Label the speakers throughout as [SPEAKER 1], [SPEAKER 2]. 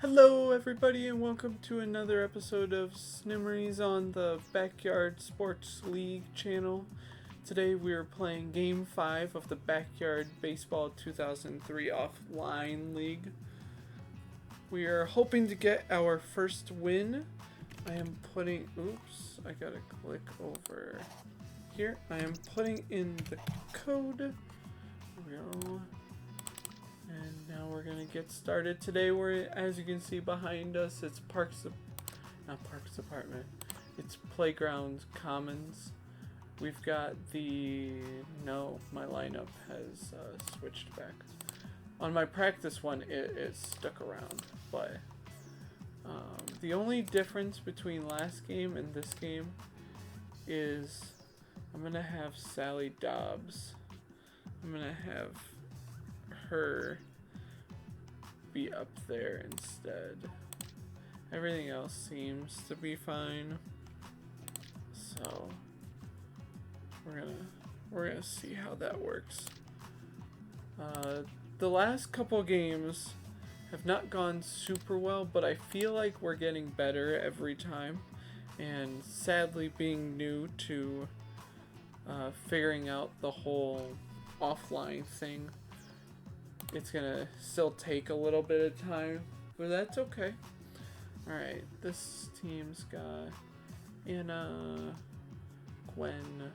[SPEAKER 1] Hello everybody and welcome to another episode of Snimmeries on the Backyard Sports League channel. Today we are playing Game 5 of the Backyard Baseball 2003 Offline League. We are hoping to get our first win. I am putting, oops, I gotta click over here. I am putting in the code. Here we go. And now we're gonna get started. Today we're, as you can see behind us, it's not Parks Department. It's Playground Commons. We've got my lineup has switched back. On my practice one, it is stuck around, but the only difference between last game and this game is I'm gonna have Sally Dobbs. I'm gonna have her be up there instead. Everything else seems to be fine. So we're gonna see how that works. The last couple games have not gone super well, but I feel like we're getting better every time. And sadly, being new to figuring out the whole offline thing, it's gonna still take a little bit of time, but that's okay. Alright, this team's got Anna, Gwen,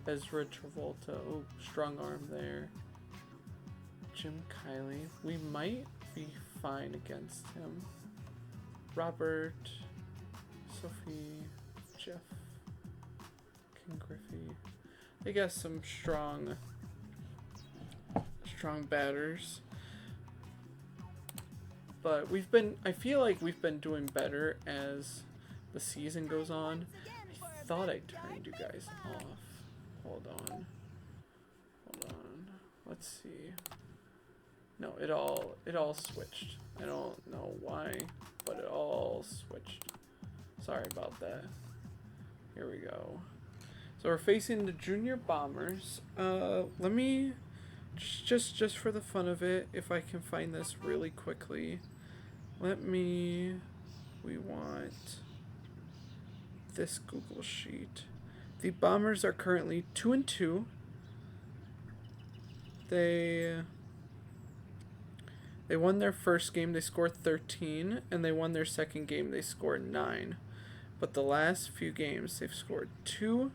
[SPEAKER 1] Ezra Travolta, oh, strong arm there, Jim Kiley, we might be fine against him, Robert, Sophie, Jeff, King Griffey. They got some strong batters, but I feel like we've been doing better as the season goes on. I thought I turned you guys off. Hold on, let's see. No, it all switched. I don't know why, but it all switched. Sorry about that. Here we go. So we're facing the Junior Bombers. Let me just for the fun of it, if I can find this really quickly, we want this Google Sheet. The Bombers are currently 2-2. They won their first game, they scored 13, and they won their second game, they scored 9. But the last few games, they've scored 2,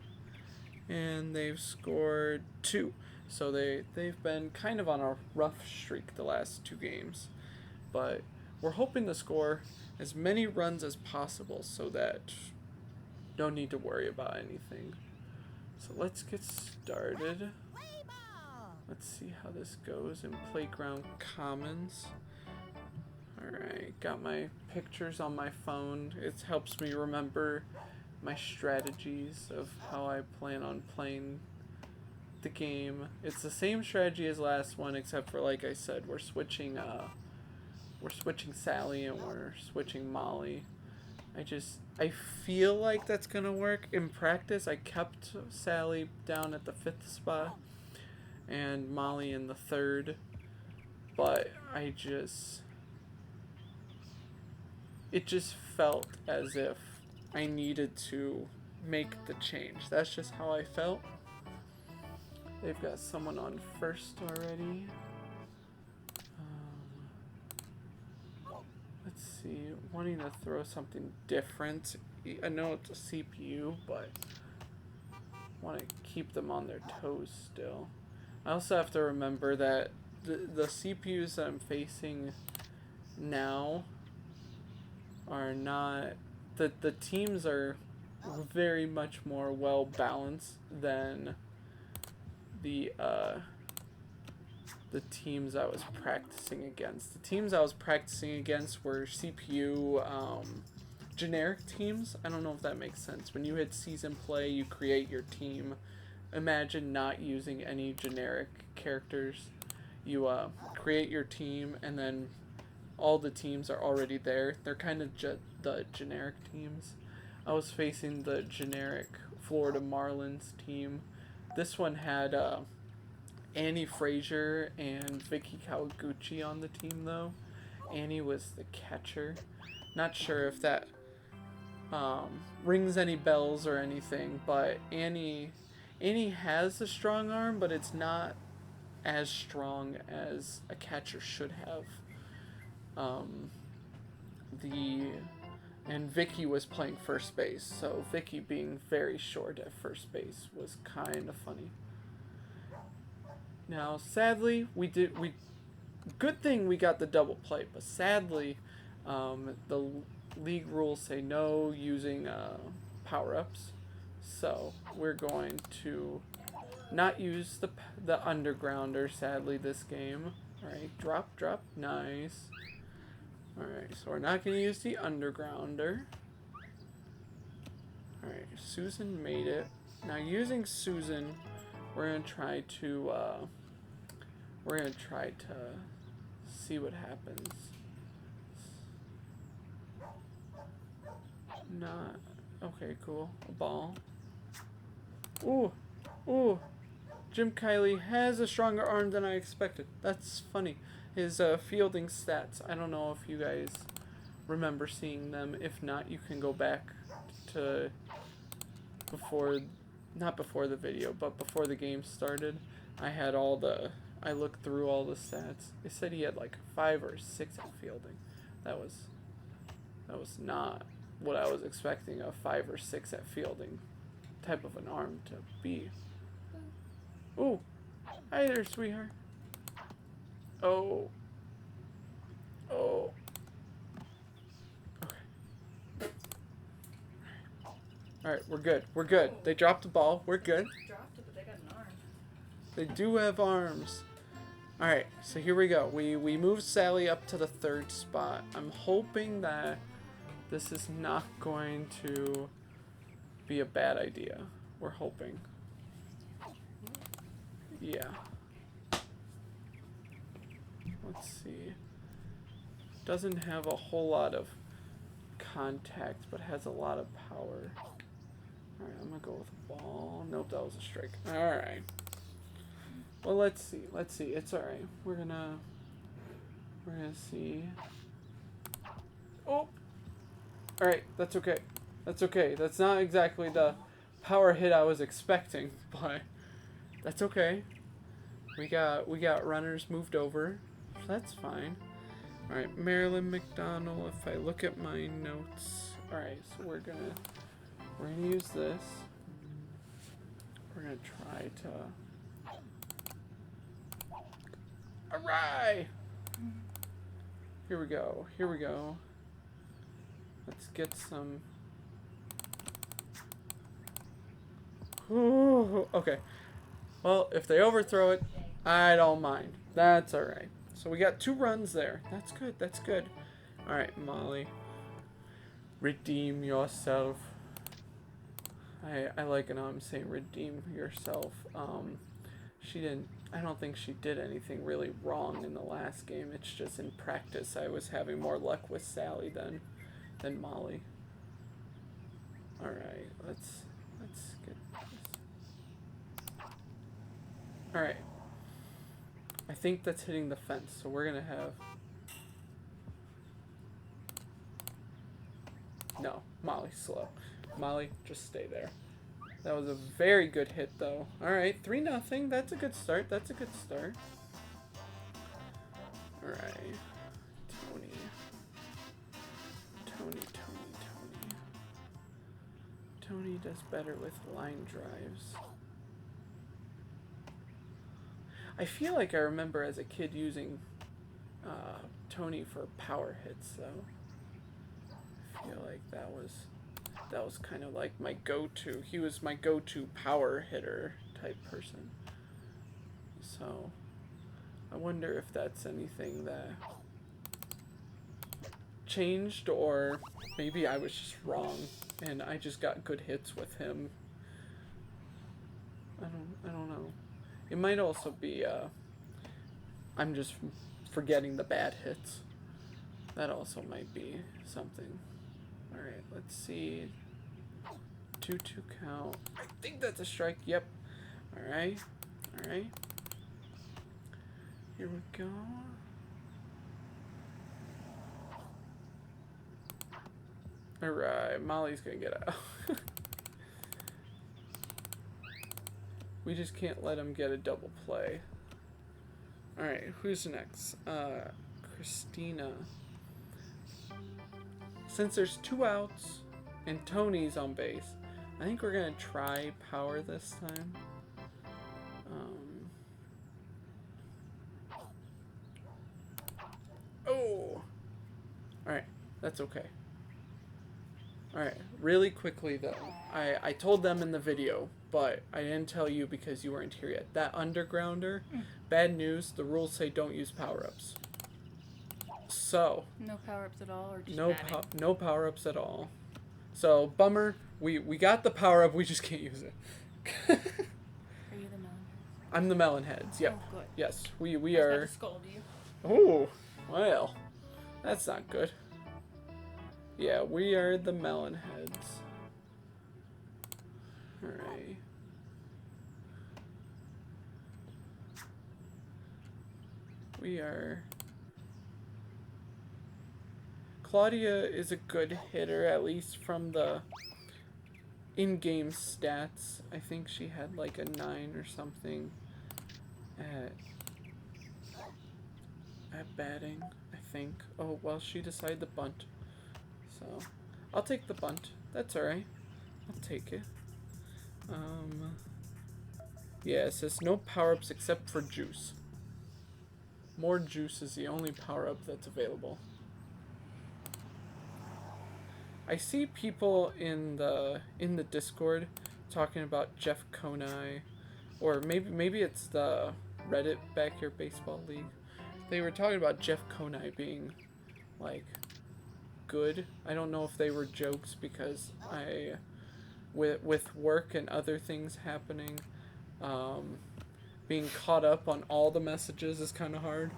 [SPEAKER 1] and they've scored 2. So they've been kind of on a rough streak the last 2 games. But we're hoping to score as many runs as possible so that don't need to worry about anything. So let's get started. Let's see how this goes in Playground Commons. Alright, got my pictures on my phone. It helps me remember my strategies of how I plan on playing the game. It's the same strategy as last one, except for, like I said, we're switching Sally and we're switching Molly. I feel like that's gonna work. In practice, I kept Sally down at the 5th spot and Molly in the 3rd, but it just felt as if I needed to make the change. That's just how I felt. They've got someone on first already. Let's see, wanting to throw something different. I know it's a CPU, but want to keep them on their toes still. I also have to remember that the CPUs that I'm facing now are not, the teams are very much more well balanced than the teams I was practicing against. The teams I was practicing against were CPU generic teams. I don't know if that makes sense. When you hit season play, you create your team. Imagine not using any generic characters. You create your team, and then all the teams are already there. They're kind of the generic teams. I was facing the generic Florida Marlins team. This one had Annie Frazier and Vicky Kawaguchi on the team, though. Annie was the catcher. Not sure if that rings any bells or anything, but Annie has a strong arm, but it's not as strong as a catcher should have. And Vicky was playing first base, so Vicky being very short at first base was kind of funny. Now, sadly, good thing we got the double play, but sadly, the league rules say no using power-ups, so we're going to not use the undergrounder, sadly, this game. Alright, drop, nice. Alright, so we're not going to use the undergrounder. Alright, Susan made it. Now, using Susan, we're going to try to see what happens. Not okay, cool. A ball. Ooh. Jim Kiley has a stronger arm than I expected. That's funny. His fielding stats. I don't know if you guys remember seeing them. If not, you can go back to not before the video, but before the game started. I looked through all the stats. They said he had like 5 or 6 at fielding. That was not what I was expecting a 5 or 6 at fielding type of an arm to be. Ooh, hi there, sweetheart. Oh. Okay. Alright, we're good. They dropped the ball. We're good.
[SPEAKER 2] Dropped it, but they got an arm.
[SPEAKER 1] They do have arms. Alright, so here we go. We moved Sally up to the 3rd spot. I'm hoping that this is not going to be a bad idea. We're hoping. Yeah. Let's see. Doesn't have a whole lot of contact, but has a lot of power. Alright, I'm gonna go with a ball. Nope, that was a strike. Alright. Well, let's see. It's alright. We're gonna see. Oh! Alright, that's okay. That's not exactly the power hit I was expecting, but that's okay. We got runners moved over, so that's fine. Alright, Marilyn McDonald, if I look at my notes. Alright, so we're gonna use this. We're gonna try to Alright! Here we go. Let's get some. Ooh, okay. Well, if they overthrow it, I don't mind. That's alright. So we got 2 runs there. That's good. Alright, Molly. Redeem yourself. I like it how I'm saying redeem yourself. I don't think she did anything really wrong in the last game. It's just in practice I was having more luck with Sally than Molly. Alright, let's get this. Alright. I think that's hitting the fence, so we're gonna have... No, Molly's slow. Molly, just stay there. That was a very good hit, though. Alright, 3-0. That's a good start. Alright. Tony does better with line drives. I feel like I remember as a kid using Tony for power hits, though. I feel like that was kind of like my go-to. He was my go-to power hitter type person. So I wonder if that's anything that changed, or maybe I was just wrong and I just got good hits with him. I don't know. It might also be I'm just forgetting the bad hits. That also might be something. Alright, let's see. 2-2 count. I think that's a strike. Yep. Alright. Here we go. Alright, Molly's gonna get out. We just can't let him get a double play. Alright, who's next? Christina. Since there's 2 outs and Tony's on base, I think we're gonna try power this time. Oh! Alright, that's okay. Alright, really quickly though. I told them in the video, but I didn't tell you because you weren't here yet. That undergrounder, bad news, the rules say don't use power-ups. So.
[SPEAKER 2] No power-ups at all, or just
[SPEAKER 1] no power-ups at all. So, bummer. We got the power-up, we just can't use it.
[SPEAKER 2] Are you the Melonheads?
[SPEAKER 1] I'm the Melonheads, yep.
[SPEAKER 2] Oh, good.
[SPEAKER 1] Yes, we
[SPEAKER 2] I was
[SPEAKER 1] are.
[SPEAKER 2] about to scold you.
[SPEAKER 1] Oh, well, that's not good. Yeah, we are the Melonheads. Alright. We are... Claudia is a good hitter, at least from the in-game stats. I think she had like a 9 or something at batting, I think. Oh, well, she decided to bunt. So, I'll take the bunt. That's alright. I'll take it. Yeah, it says no power-ups except for juice. More juice is the only power-up that's available. I see people in the Discord talking about Jeff Konai, or maybe it's the Reddit Backyard Baseball League. They were talking about Jeff Konai being like good. I don't know if they were jokes because with work and other things happening, being caught up on all the messages is kind of hard,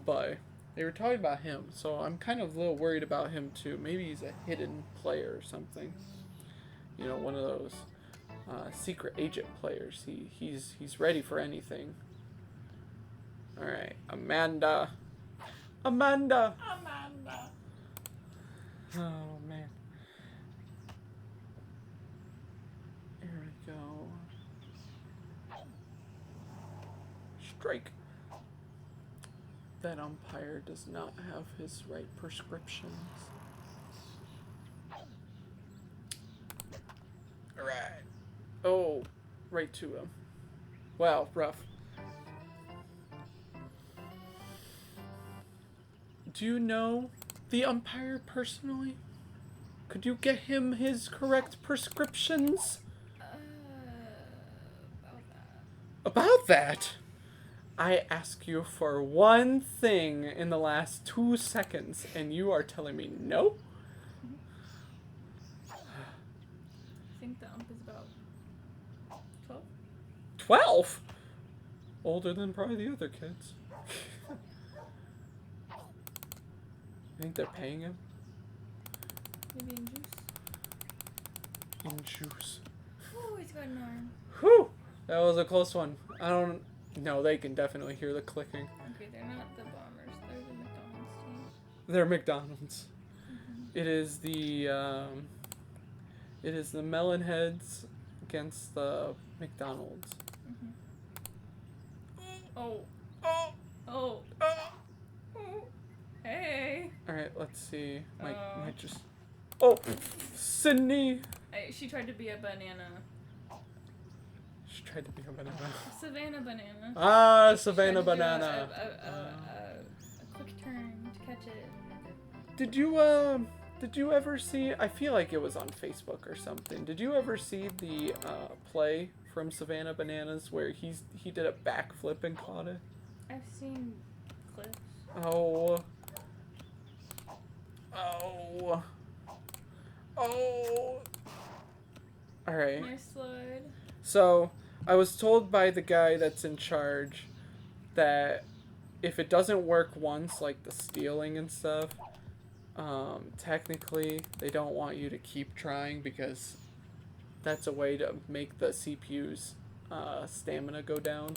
[SPEAKER 1] but they were talking about him, so I'm kind of a little worried about him too. Maybe he's a hidden player or something. You know, one of those secret agent players. He's ready for anything. All right, Amanda. Oh man. Here we go. Strike. That umpire does not have his right prescriptions. Alright. Oh, right to him. Wow, rough. Do you know the umpire personally? Could you get him his correct prescriptions? About that? I ask you for one thing in the last 2 seconds, and you are telling me no?
[SPEAKER 2] I think the ump is about 12.
[SPEAKER 1] 12? Older than probably the other kids. I think they're paying him.
[SPEAKER 2] Maybe in juice?
[SPEAKER 1] In juice.
[SPEAKER 2] Oh, he's got an arm.
[SPEAKER 1] Whew! That was a close one. I don't... No, they can definitely hear the clicking.
[SPEAKER 2] Okay, they're not the Bombers. They're the McDonald's team.
[SPEAKER 1] They're McDonald's.
[SPEAKER 2] Mm-hmm.
[SPEAKER 1] It is the Melonheads against the McDonald's.
[SPEAKER 2] Mm-hmm. Oh. Hey.
[SPEAKER 1] Alright, let's see. Might just... Oh! Sydney!
[SPEAKER 2] She tried to be a banana.
[SPEAKER 1] She tried to be a banana.
[SPEAKER 2] Savannah banana.
[SPEAKER 1] Ah, Savannah banana.
[SPEAKER 2] A quick turn to catch it.
[SPEAKER 1] Did you ever see, I feel like it was on Facebook or something, did you ever see the play from Savannah Bananas where he did a backflip and caught it?
[SPEAKER 2] I've seen clips.
[SPEAKER 1] Oh. Alright.
[SPEAKER 2] Nice slide.
[SPEAKER 1] So, I was told by the guy that's in charge that if it doesn't work once, like the stealing and stuff, technically they don't want you to keep trying because that's a way to make the CPU's stamina go down.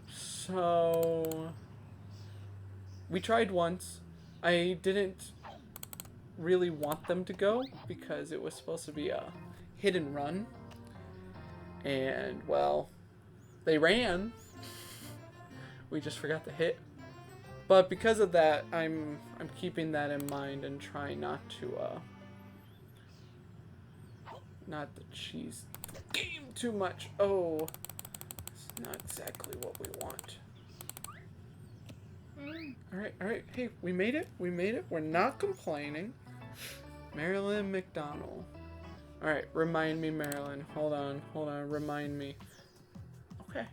[SPEAKER 1] So, we tried once. I didn't really want them to go because it was supposed to be a hit and run. And, well, they ran. We just forgot to hit. But because of that, I'm keeping that in mind and trying not to, not to cheese the game too much. Oh, it's not exactly what we want. Alright. Hey, we made it. We're not complaining. Marilyn McDonald. Alright, remind me, Marilyn. Hold on. Remind me. Okay.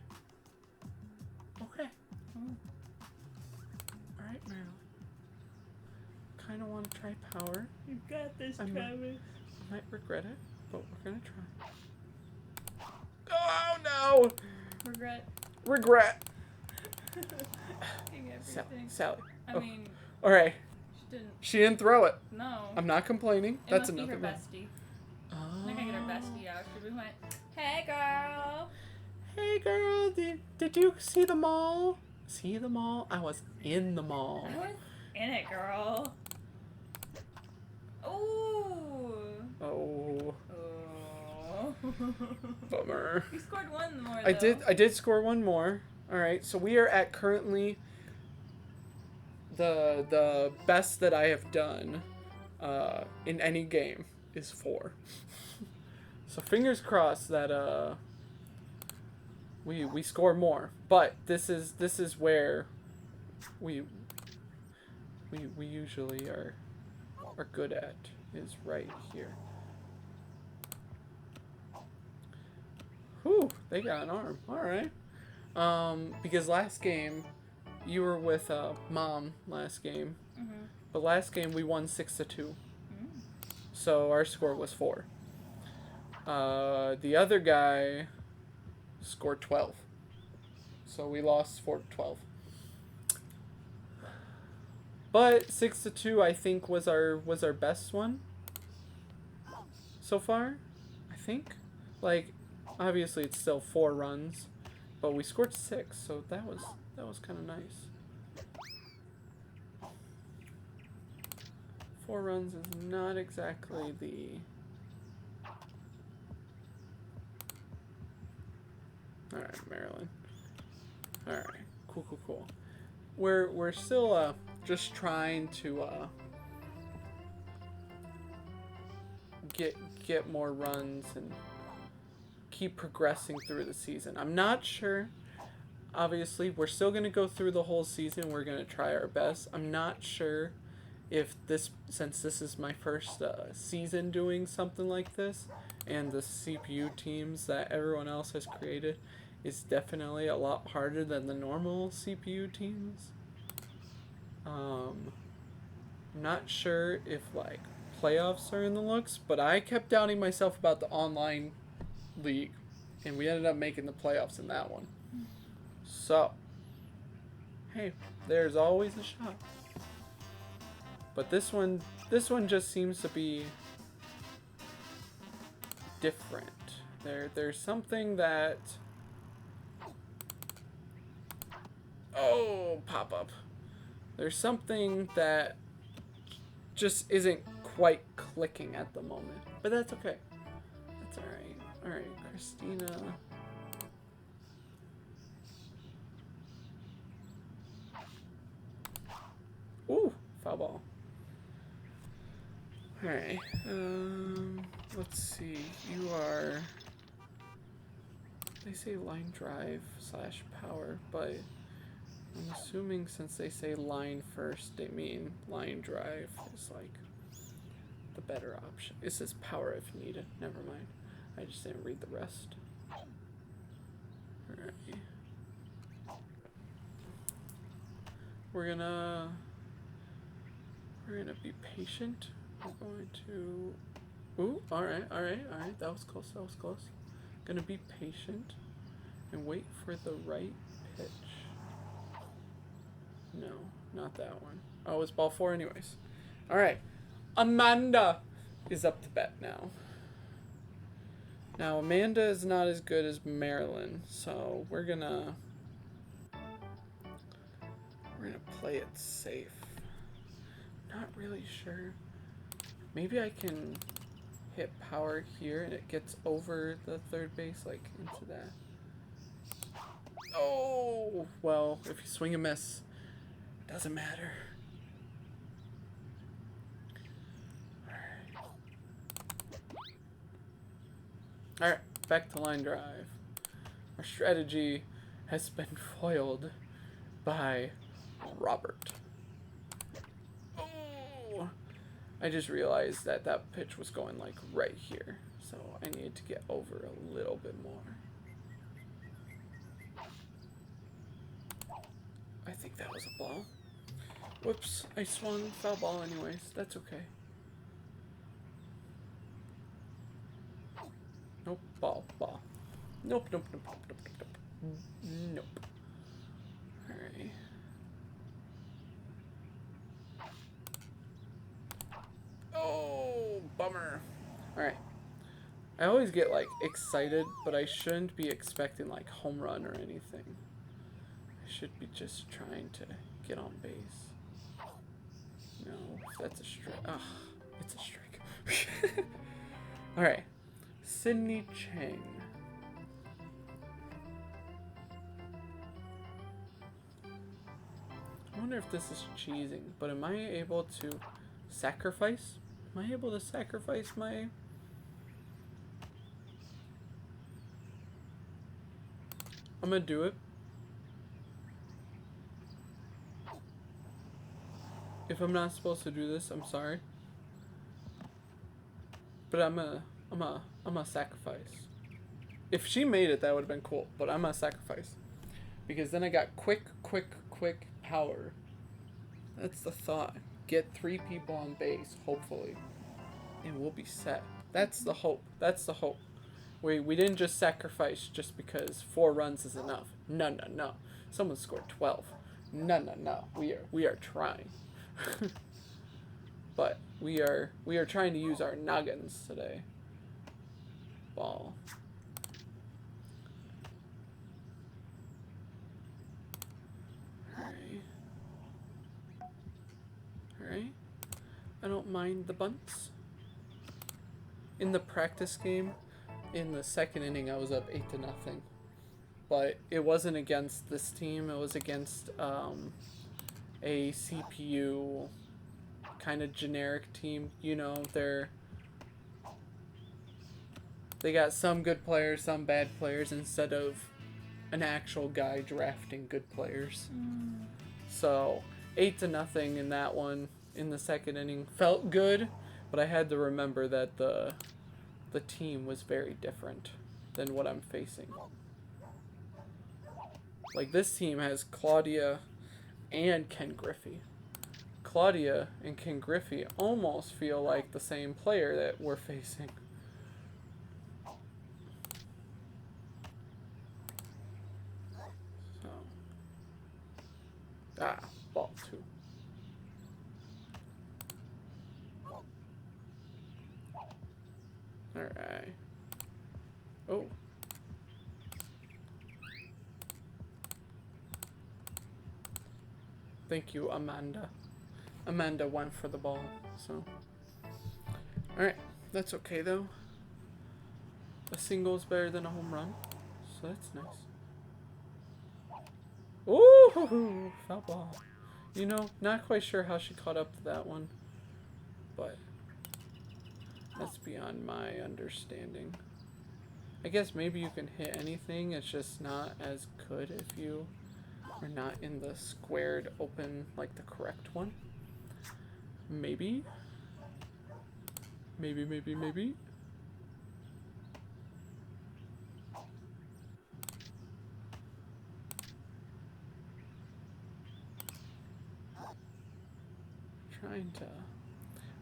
[SPEAKER 1] Alright, Marilyn. Kind of want to try power.
[SPEAKER 2] You got this, Travis.
[SPEAKER 1] I might regret it, but we're going to try. Oh, no! Regret. Sally.
[SPEAKER 2] I mean,
[SPEAKER 1] all right.
[SPEAKER 2] She
[SPEAKER 1] didn't throw it.
[SPEAKER 2] No.
[SPEAKER 1] I'm not complaining.
[SPEAKER 2] It
[SPEAKER 1] That's
[SPEAKER 2] must
[SPEAKER 1] another
[SPEAKER 2] be her
[SPEAKER 1] one.
[SPEAKER 2] bestie.
[SPEAKER 1] Oh.
[SPEAKER 2] I think I get her bestie out. We went, hey girl.
[SPEAKER 1] Hey girl, did you see the mall? I was in the mall.
[SPEAKER 2] I was in it, girl. Ooh.
[SPEAKER 1] Oh. Bummer.
[SPEAKER 2] You scored one more, though.
[SPEAKER 1] I did score one more. All right, so we are at currently the best that I have done in any game is 4. So fingers crossed that we score more. But this is where we usually are good at, is right here. Whew, they got an arm. All right. Because last game, you were with Mom last game, but last game we won 6-2. So our score was 4. The other guy scored 12. So we lost 4-12. But 6-2, I think, was our best one so far. I think, like, obviously it's still 4 runs, but we scored 6, so that was kind of nice. 4 runs is not exactly the... Alright, Marilyn. Alright, cool. We're still just trying to get more runs and keep progressing through the season. I'm not sure. Obviously, we're still going to go through the whole season. We're going to try our best. I'm not sure if since this is my first season doing something like this, and the CPU teams that everyone else has created is definitely a lot harder than the normal CPU teams. I'm not sure if, like, playoffs are in the looks, but I kept doubting myself about the online league, and we ended up making the playoffs in that one. So, hey, there's always a shot. But this one just seems to be different. There's something that... Oh, pop up. There's something that just isn't quite clicking at the moment. But that's okay. That's alright. Alright, Christina. Ooh, foul ball. Alright, let's see. You are... They say line drive / power, but I'm assuming since they say line first, they mean line drive is like the better option. It says power if needed. Never mind. I just didn't read the rest. Alright. We're gonna be patient. We're going to... Ooh, alright. That was close. Gonna be patient and wait for the right pitch. No, not that one. Oh, it's ball 4 anyways. Alright. Amanda is up to bat now. Now, Amanda is not as good as Marilyn, so we're gonna play it safe. Not really sure Maybe I can hit power here and it gets over the third base, like into that. Oh, well, if you swing and miss, doesn't matter. Alright, back to line drive. Our strategy has been foiled by Robert. Oh! I just realized that that pitch was going like right here, so I needed to get over a little bit more. I think that was a ball. Whoops, I swung foul ball anyways. That's okay. Nope, ball. Nope. Nope. Alright. Oh, bummer. Alright. I always get like excited, but I shouldn't be expecting like home run or anything. I should be just trying to get on base. No, that's a strike. Ugh, it's a strike. Alright. Sydney Chang. I wonder if this is cheesing, but am I able to sacrifice? Am I able to sacrifice my... I'm gonna do it. If I'm not supposed to do this, I'm sorry. But I'm gonna sacrifice. If she made it, that would have been cool, but I'm gonna sacrifice. Because then I got quick power. That's the thought. Get 3 people on base, hopefully. And we'll be set. That's the hope. That's the hope. We didn't just sacrifice just because 4 runs is enough. No. Someone scored 12. No. We are trying. But we are trying to use our noggins today. Ball. Alright. I don't mind the bunts. In the practice game, in the second inning, I was up 8-0. But it wasn't against this team. It was against a CPU kind of generic team. You know, they got some good players, some bad players, instead of an actual guy drafting good players. So 8-0 in that one in the second inning felt good, but I had to remember that the team was very different than what I'm facing. Like, this team has Claudia and Ken Griffey. Claudia and Ken Griffey almost feel like the same player that we're facing. So. Ball 2. Alright. Oh. Thank you, Amanda. Amanda went for the ball, so. Alright, that's okay though. A single is better than a home run, so that's nice. Ooh, foul ball. You know, not quite sure how she caught up to that one, but that's beyond my understanding. I guess maybe you can hit anything, it's just not as good if you are not in the squared open, like the correct one. Maybe.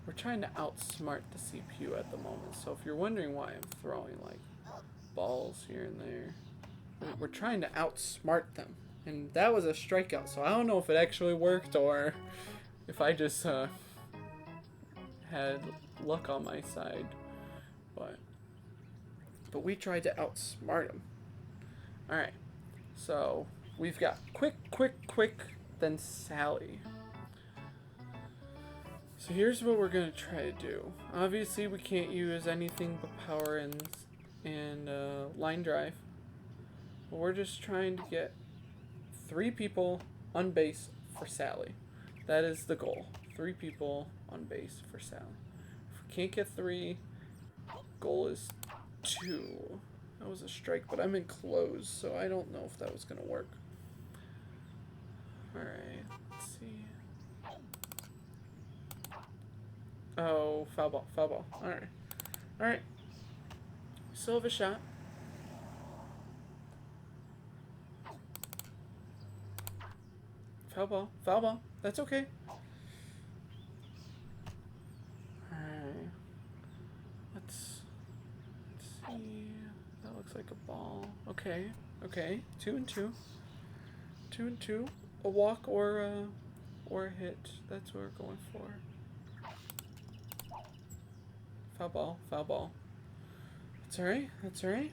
[SPEAKER 1] We're trying to outsmart the CPU at the moment. So if you're wondering why I'm throwing like balls here and there, we're trying to outsmart them. And that was a strikeout, so I don't know if it actually worked or if I just had luck on my side. But we tried to outsmart them. Alright, so we've got quick, then Sally. So here's what we're gonna try to do. Obviously, we can't use anything but power and line drive. But we're just trying to get 3 people on base for Sally. That is the goal. 3 people on base for Sally. If we can't get 3, goal is 2. That was a strike, but I'm in close, so I don't know if that was gonna work. Alright, let's see. Oh, foul ball, foul ball. Alright. Alright. Still have a shot. Foul ball, foul ball. That's okay. Alright. Let's see. That looks like a ball. Okay, okay. 2 and 2. 2 and 2. A walk or a hit. That's what we're going for. Foul ball, foul ball. That's alright, that's alright.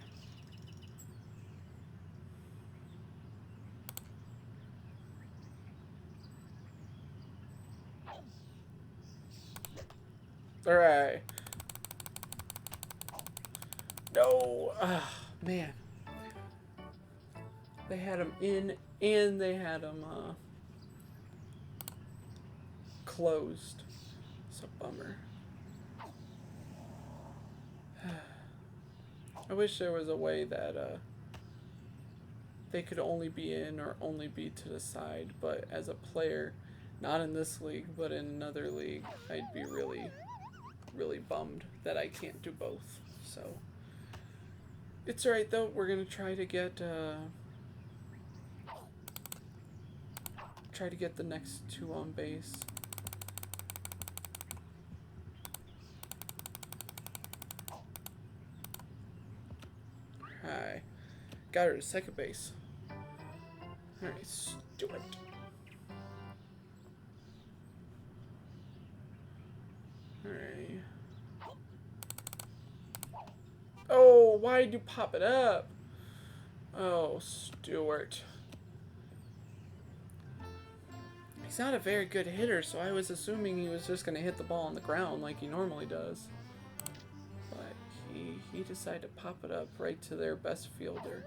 [SPEAKER 1] Alright. No! Ah, man. They had him in and they had him closed. It's a bummer. I wish there was a way that they could only be in or only be to the side, but as a player, not in this league, but in another league, I'd be really, really bummed that I can't do both. So it's alright though. We're gonna try to get the next 2 on base. Hi. Got her to second base. Alright, let's do it. Alright. Oh, why'd you pop it up? Oh, Stewart. He's not a very good hitter, so I was assuming he was just going to hit the ball on the ground like he normally does. But he decided to pop it up right to their best fielder.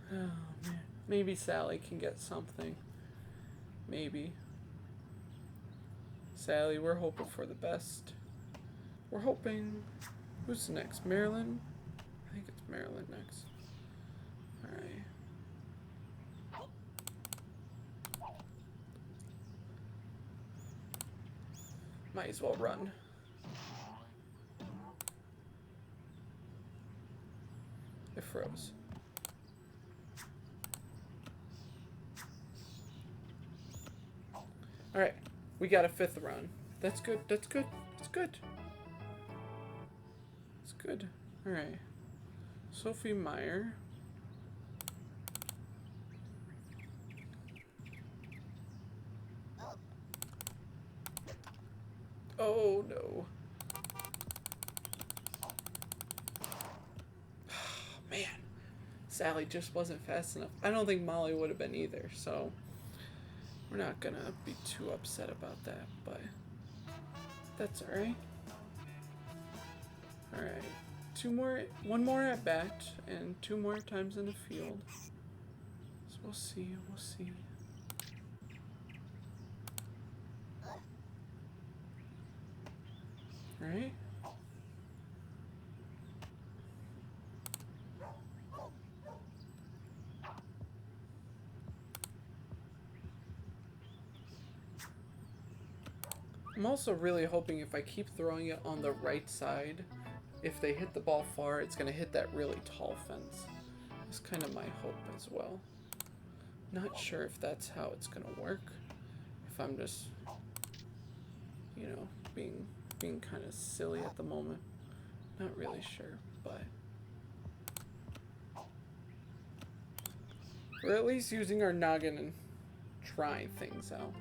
[SPEAKER 1] Oh, man. Maybe Sally can get something. Maybe. Sally, we're hoping for the best. We're hoping... Who's next? Maryland? I think it's Maryland next. Alright. Might as well run. It froze. Alright. We got a 5th run. That's good. That's good. That's good. It's good. Alright. Sophie Meyer. Oh no. Man. Sally just wasn't fast enough. I don't think Molly would have been either, so we're not gonna be too upset about that, but that's alright. Alright. One more at bat and 2 more times in the field. So we'll see, we'll see. Alright. I'm also really hoping if I keep throwing it on the right side, if they hit the ball far, it's going to hit that really tall fence. That's kind of my hope as well. Not sure if that's how it's going to work. If I'm just, you know, being kind of silly at the moment. Not really sure, but we're at least using our noggin and trying things out.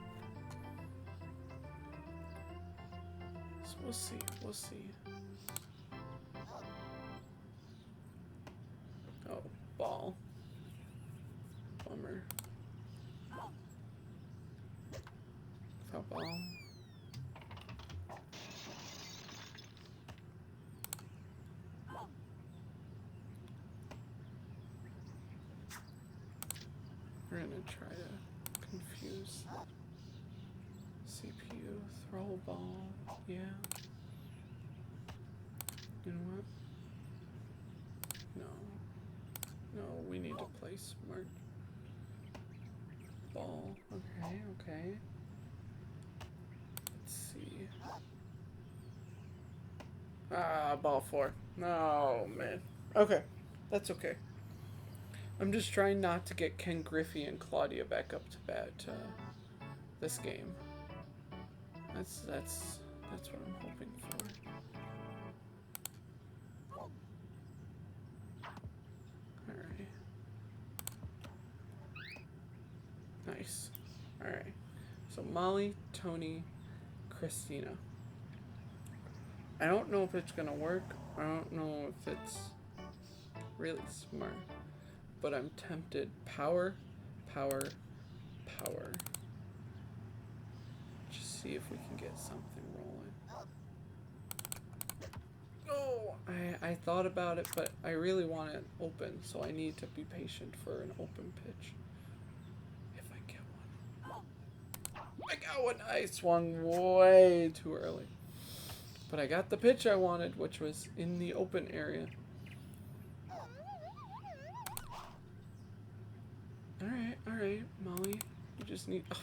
[SPEAKER 1] So we'll see, we'll see. Oh, ball. Bummer. Foul ball. We're gonna try to confuse CPU. Throw ball. Yeah. You know what? No. No, we need to play smart. Ball. Okay, okay. Let's see. Ah, ball 4. No, man. Okay. That's okay. I'm just trying not to get Ken Griffey and Claudia back up to bat this game. That's what I'm hoping for. Alright. Nice. Alright. So Molly, Tony, Christina. I don't know if it's gonna work. I don't know if it's really smart. But I'm tempted. Power, power, power. Just see if we can get something rolling. Oh, I thought about it, but I really want it open, so I need to be patient for an open pitch. If I get one. I got one. I swung way too early. But I got the pitch I wanted, which was in the open area. Alright, Molly. You just need... Oh.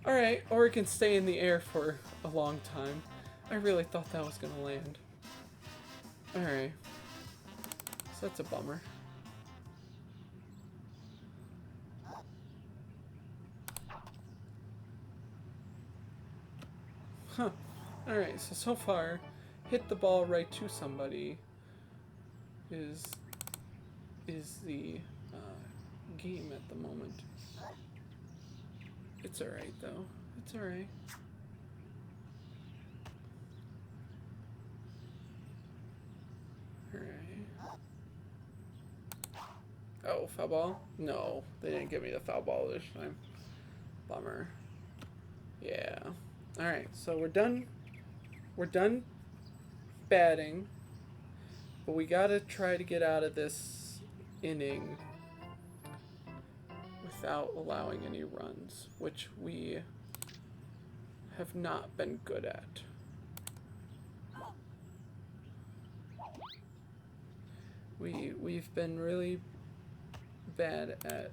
[SPEAKER 1] Alright, or it can stay in the air for a long time. I really thought that was gonna land. Alright. So that's a bummer. Huh. Alright, so far, hit the ball right to somebody is the game at the moment. It's alright, though. It's alright. Alright. Oh, foul ball? No, they didn't give me the foul ball this time. Bummer. Yeah. Alright, so we're done. We're done batting. But we gotta try to get out of this inning without allowing any runs, which we have not been good at. We've been really bad at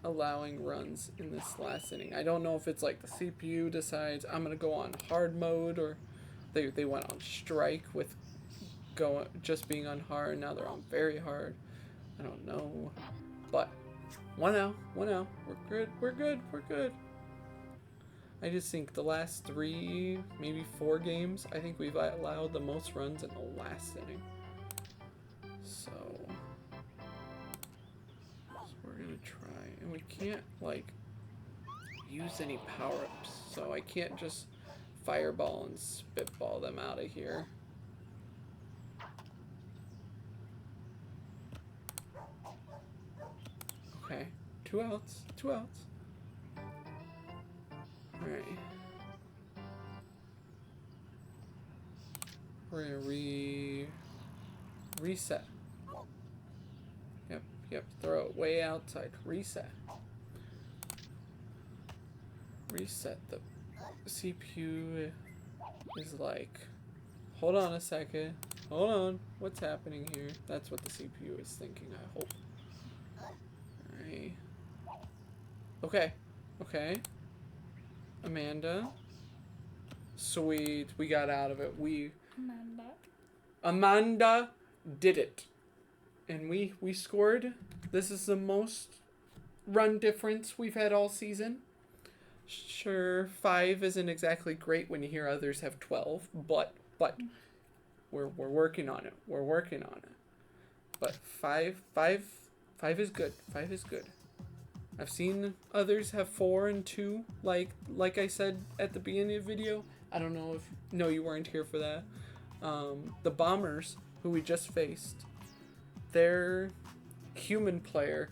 [SPEAKER 1] allowing runs in this last inning. I don't know if it's like the CPU decides I'm gonna go on hard mode, or they went on strike with just being on hard. Now they're on very hard. I don't know, but 1-0. We're good. I just think the last 3, maybe 4 games, I think we've allowed the most runs in the last inning. So we're gonna try, and we can't like use any power-ups, so I can't just fireball and spitball them out of here. Okay, 2 outs. Alright. We're gonna reset. Yep, throw it way outside. Reset. The CPU is like, hold on a second. Hold on. What's happening here? That's what the CPU is thinking, I hope. Alright. Okay. Amanda. Sweet. We got out of it. Amanda did it. And we scored. This is the most run difference we've had all season. Sure, 5 isn't exactly great when you hear others have 12, but we're working on it. But 5 is good. 5 is good. I've seen others have 4 and 2, like I said at the beginning of the video. I don't know if you weren't here for that. The Bombers, who we just faced, their human player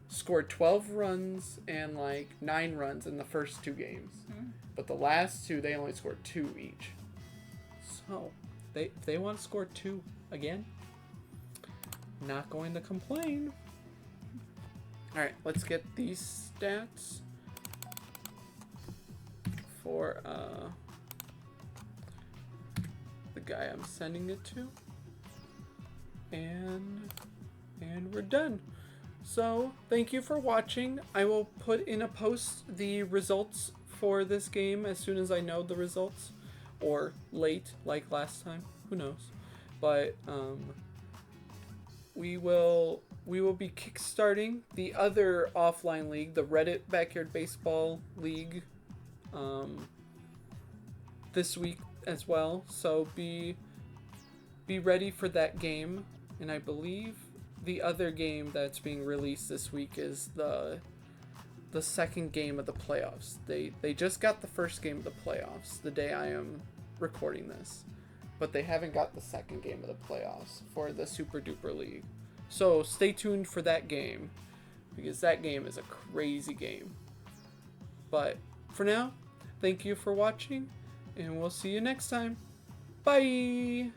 [SPEAKER 1] scored 12 runs and like 9 runs in the first 2 games. But the last 2, they only scored 2 each. So if they want to score 2 again, not going to complain. Alright, let's get these stats for the guy I'm sending it to. And we're done. So, thank you for watching. I will put in a post the results for this game as soon as I know the results. Or late, like last time. Who knows? But, we will be kickstarting the other offline league, the Reddit Backyard Baseball League, this week as well. So be ready for that game. And I believe the other game that's being released this week is the second game of the playoffs. They just got the first game of the playoffs the day I am recording this, but they haven't got the second game of the playoffs for the Super Duper League. So stay tuned for that game, because that game is a crazy game. But for now, thank you for watching, and we'll see you next time. Bye!